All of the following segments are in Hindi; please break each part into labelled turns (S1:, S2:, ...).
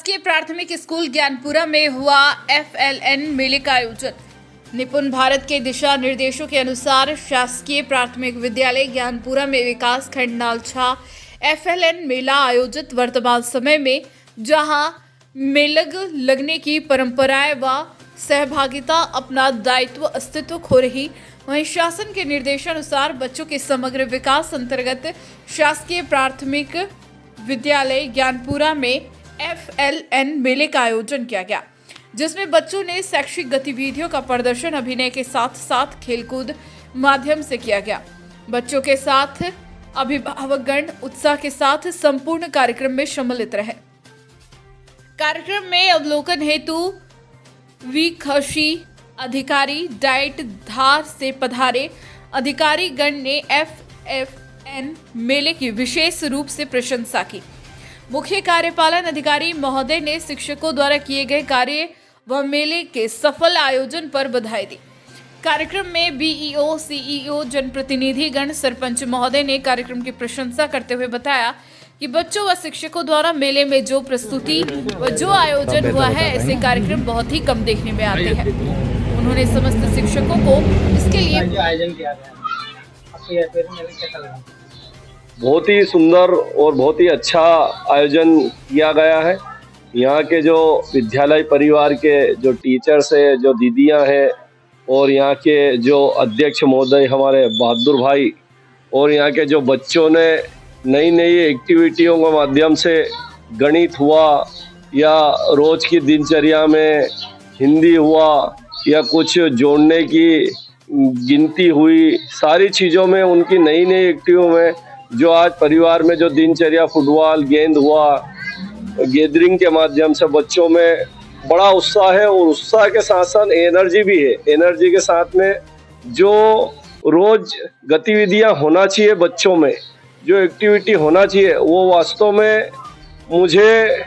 S1: शासकीय प्राथमिक स्कूल ज्ञानपुरा में हुआ FLN मेले का आयोजन। निपुण भारत के दिशा निर्देशों के अनुसार शासकीय प्राथमिक विद्यालय ज्ञानपुरा में विकास खंड नालछा FLN मेला आयोजित। वर्तमान समय में जहां मेलग लगने की परंपराएं व सहभागिता अपना दायित्व अस्तित्व खो रही, वहीं शासन के निर्देशानुसार बच्चों के समग्र विकास अंतर्गत शासकीय प्राथमिक विद्यालय ज्ञानपुरा में FLN मेले का आयोजन किया गया, जिसमें बच्चों ने शैक्षिक गतिविधियों का प्रदर्शन अभिनय के साथ साथ खेलकूद माध्यम से किया गया। बच्चों के साथ अभिभावकगण उत्साह के साथ संपूर्ण कार्यक्रम में सम्मिलित रहे। कार्यक्रम में अवलोकन हेतु विखशी अधिकारी डाइट धार से पधारे अधिकारी गण ने FLN मेले की विशेष रूप से प्रशंसा की। मुख्य कार्यपालन अधिकारी महोदय ने शिक्षकों द्वारा किए गए कार्य व मेले के सफल आयोजन पर बधाई दी। कार्यक्रम में BEO, CEO, जनप्रतिनिधि गण, सरपंच महोदय ने कार्यक्रम की प्रशंसा करते हुए बताया कि बच्चों व शिक्षकों द्वारा मेले में जो प्रस्तुति व जो आयोजन हुआ है, ऐसे कार्यक्रम बहुत ही कम देखने में आते हैं। उन्होंने समस्त शिक्षकों को इसके लिए
S2: आयोजन किया गया,
S3: बहुत ही सुंदर और बहुत ही अच्छा आयोजन किया गया है। यहाँ के जो विद्यालय परिवार के जो टीचर्स है, जो दीदियाँ हैं, और यहाँ के जो अध्यक्ष महोदय हमारे बहादुर भाई, और यहाँ के जो बच्चों ने नई नई एक्टिविटियों के माध्यम से गणित हुआ या रोज की दिनचर्या में हिंदी हुआ या कुछ जोड़ने की गिनती हुई, सारी चीज़ों में उनकी नई नई एक्टिविटियों में जो आज परिवार में जो दिनचर्या फुटबॉल गेंद हुआ, गैदरिंग के माध्यम से बच्चों में बड़ा उत्साह है। और उत्साह के साथ साथ एनर्जी भी है। एनर्जी के साथ में जो रोज गतिविधियां होना चाहिए बच्चों में, जो एक्टिविटी होना चाहिए, वो वास्तव में मुझे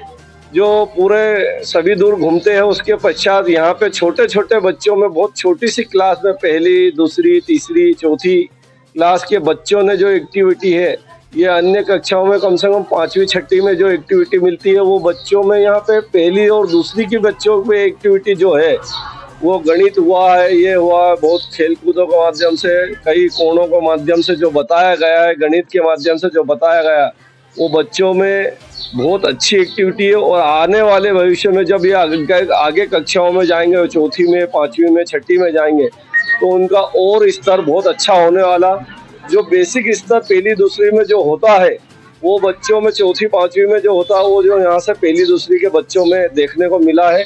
S3: जो पूरे सभी दूर घूमते हैं उसके पश्चात यहाँ पे छोटे छोटे बच्चों में, बहुत छोटी सी क्लास में, पहली, दूसरी, तीसरी, चौथी क्लास के बच्चों ने जो एक्टिविटी है, ये अन्य कक्षाओं में कम से कम 5वीं 6वीं में जो एक्टिविटी मिलती है, वो बच्चों में यहाँ पे पहली और दूसरी की बच्चों में एक्टिविटी जो है, वो गणित हुआ है, ये हुआ है, बहुत खेलकूदों के माध्यम से, कई कोणों के माध्यम से जो बताया गया है, गणित के माध्यम से जो बताया गया, वो बच्चों में बहुत अच्छी एक्टिविटी है। और आने वाले भविष्य में जब ये आगे कक्षाओं में जाएंगे, चौथी में, 5वीं में, 6वीं में जाएंगे, तो उनका और स्तर बहुत अच्छा होने वाला। जो बेसिक स्तर पहली दूसरी में जो होता है, वो बच्चों में चौथी 5वीं में जो होता है, वो जो यहाँ से पहली दूसरी के बच्चों में देखने को मिला है।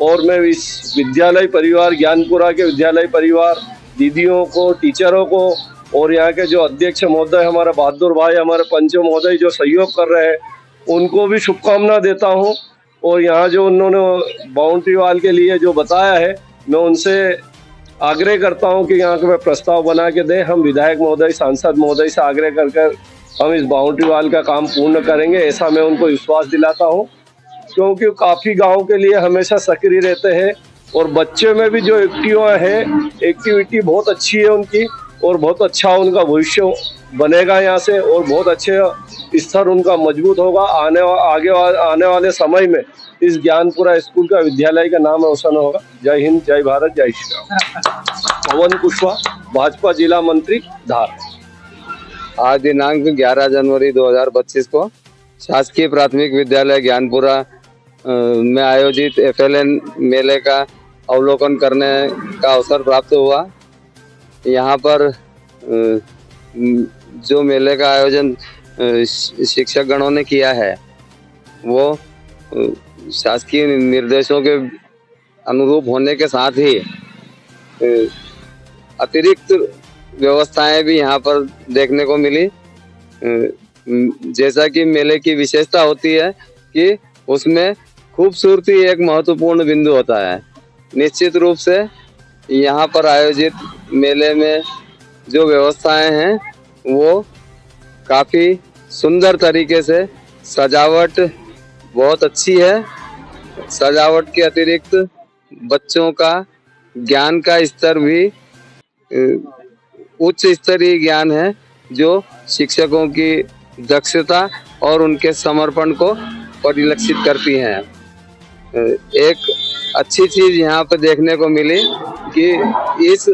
S3: और मैं इस विद्यालय परिवार, ज्ञानपुरा के विद्यालय परिवार, दीदियों को, टीचरों को, और यहाँ के जो अध्यक्ष महोदय हमारे बहादुर भाई, हमारे पंच महोदय जो सहयोग कर रहे हैं, उनको भी शुभकामना देता हूँ। और यहाँ जो उन्होंने बाउंड्री वाल के लिए जो बताया है, मैं उनसे आग्रह करता हूं कि यहाँ के प्रस्ताव बना के दें। हम विधायक महोदय, सांसद महोदय से आग्रह कर हम इस बाउंड्री वाल का काम पूर्ण करेंगे, ऐसा मैं उनको विश्वास दिलाता हूं, क्योंकि काफ़ी गांव के लिए हमेशा सक्रिय रहते हैं। और बच्चे में भी जो एक्टिविटी बहुत अच्छी है उनकी, और बहुत अच्छा उनका भविष्य बनेगा यहाँ से, और बहुत अच्छे स्तर उनका मजबूत होगा। आने वाले समय में इस ज्ञानपुरा स्कूल का विद्यालय का नाम रोशन होगा। जय हिंद, जय भारत, जय श्री राम। पवन कुशवाहा, भाजपा जिला मंत्री, धार।
S4: आज दिनांक 11 जनवरी 2025 को शासकीय प्राथमिक विद्यालय ज्ञानपुरा में आयोजित FLN मेले का अवलोकन करने का अवसर प्राप्त हुआ। यहाँ पर जो मेले का आयोजन शिक्षक गणों ने किया है, वो शासकीय निर्देशों के अनुरूप होने के साथ ही अतिरिक्त व्यवस्थाएं भी यहाँ पर देखने को मिली। जैसा कि मेले की विशेषता होती है कि उसमें खूबसूरती एक महत्वपूर्ण बिंदु होता है। निश्चित रूप से यहाँ पर आयोजित मेले में जो व्यवस्थाएं हैं, वो काफ़ी सुंदर तरीके से, सजावट बहुत अच्छी है। सजावट के अतिरिक्त बच्चों का ज्ञान का स्तर भी उच्च स्तरीय ज्ञान है, जो शिक्षकों की दक्षता और उनके समर्पण को परिलक्षित करती हैं। एक अच्छी चीज यहाँ पर देखने को मिली कि इस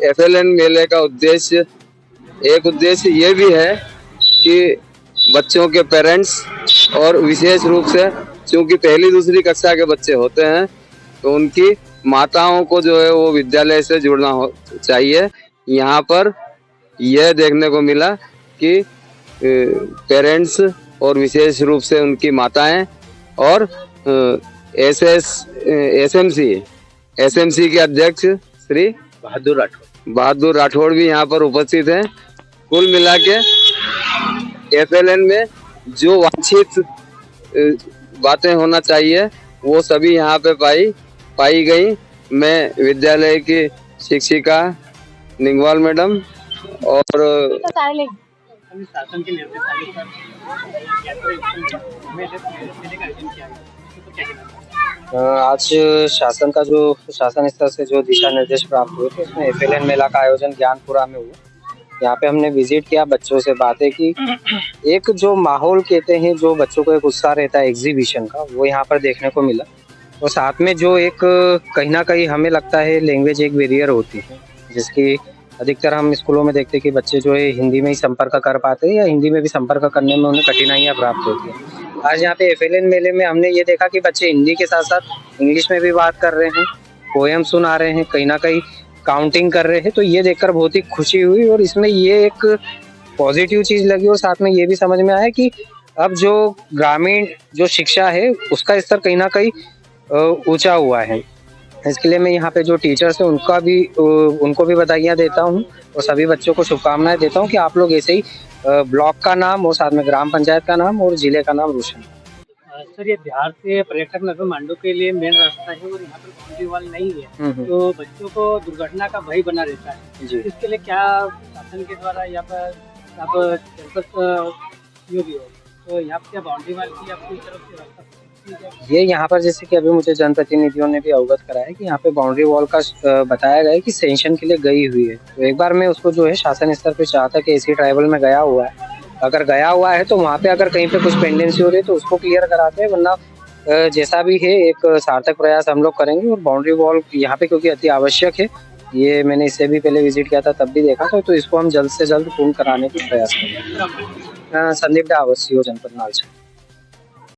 S4: FLN मेले का उद्देश्य ये भी है कि बच्चों के पेरेंट्स और विशेष रूप से क्योंकि पहली दूसरी कक्षा के बच्चे होते हैं तो उनकी माताओं को जो है वो विद्यालय से जुड़ना चाहिए। यहाँ पर यह देखने को मिला कि पेरेंट्स और विशेष रूप से उनकी माताएं और SMC के अध्यक्ष श्री बहादुर राठौड़ भी यहाँ पर उपस्थित हैं। कुल मिला के FLN में जो वांछित बातें होना चाहिए वो सभी यहाँ पे पाई गई। मैं विद्यालय की शिक्षिका निंगवाल मैडम और
S2: शासन के निर्देशानुसार
S5: आज शासन स्तर से जो दिशा निर्देश प्राप्त हुए थे उसमें FLN मेला का आयोजन ज्ञानपुरा में हुआ। यहाँ पे हमने विजिट किया, बच्चों से बातें की। एक जो माहौल कहते हैं, जो बच्चों को एक उत्साह रहता है एग्जीबिशन का, वो यहाँ पर देखने को मिला। और साथ में जो एक कहीं ना कहीं हमें लगता है लैंग्वेज एक बैरियर होती है, जिसकी अधिकतर हम स्कूलों में देखते हैं कि बच्चे जो है हिंदी में ही संपर्क कर पाते हैं या हिंदी में भी संपर्क करने में उन्हें कठिनाइयाँ प्राप्त होती हैं। आज यहाँ पे FLN मेले में हमने ये देखा कि बच्चे हिंदी के साथ साथ इंग्लिश में भी बात कर रहे हैं, पोएम सुना रहे हैं, कहीं ना कहीं काउंटिंग कर रहे हैं। तो ये देखकर बहुत ही खुशी हुई और इसमें ये एक पॉजिटिव चीज़ लगी और साथ में ये भी समझ में आया कि अब जो ग्रामीण जो शिक्षा है उसका स्तर कहीं ना कहीं ऊंचा हुआ है। इसके लिए मैं यहाँ पे जो टीचर्स हैं उनको भी बधाइयाँ देता हूँ और सभी बच्चों को शुभकामनाएं देता हूँ कि आप लोग ऐसे ही ब्लॉक का नाम और साथ में ग्राम पंचायत का नाम और जिले का नाम रोशन।
S2: सर, ये बिहार से पर्यटक नगर मांडू के लिए मेन रास्ता है और यहाँ पर बाउंड्री वॉल नहीं है, तो बच्चों को दुर्घटना का भय बना रहता है जी। इसके लिए क्या शासन के द्वारा यहाँ पर आप जो भी हो तो यहाँ पे बाउंड्री वॉल की आपकी तरफ से रास्ता ये यहाँ पर जैसे कि अभी मुझे जनप्रतिनिधियों ने भी अवगत कराया कि यहाँ पे बाउंड्री वॉल का बताया गया है कि सेंशन के लिए गई हुई है। तो एक बार मैं उसको जो है शासन स्तर पे चाहता कि ऐसी ट्राइबल में गया हुआ है, अगर गया हुआ है तो वहाँ पे अगर कहीं पे कुछ पेंडेंसी हो रही है तो उसको क्लियर कराते हैं, वरना जैसा भी है एक सार्थक प्रयास हम लोग करेंगे। और बाउंड्री वॉल यहाँ पे क्योंकि अति आवश्यक है, ये मैंने इससे भी पहले विजिट किया था तब भी देखा था, तो इसको हम जल्द से जल्द पूर्ण कराने की प्रयास करेंगे। संदीप डावर, CO जनपद नालचा।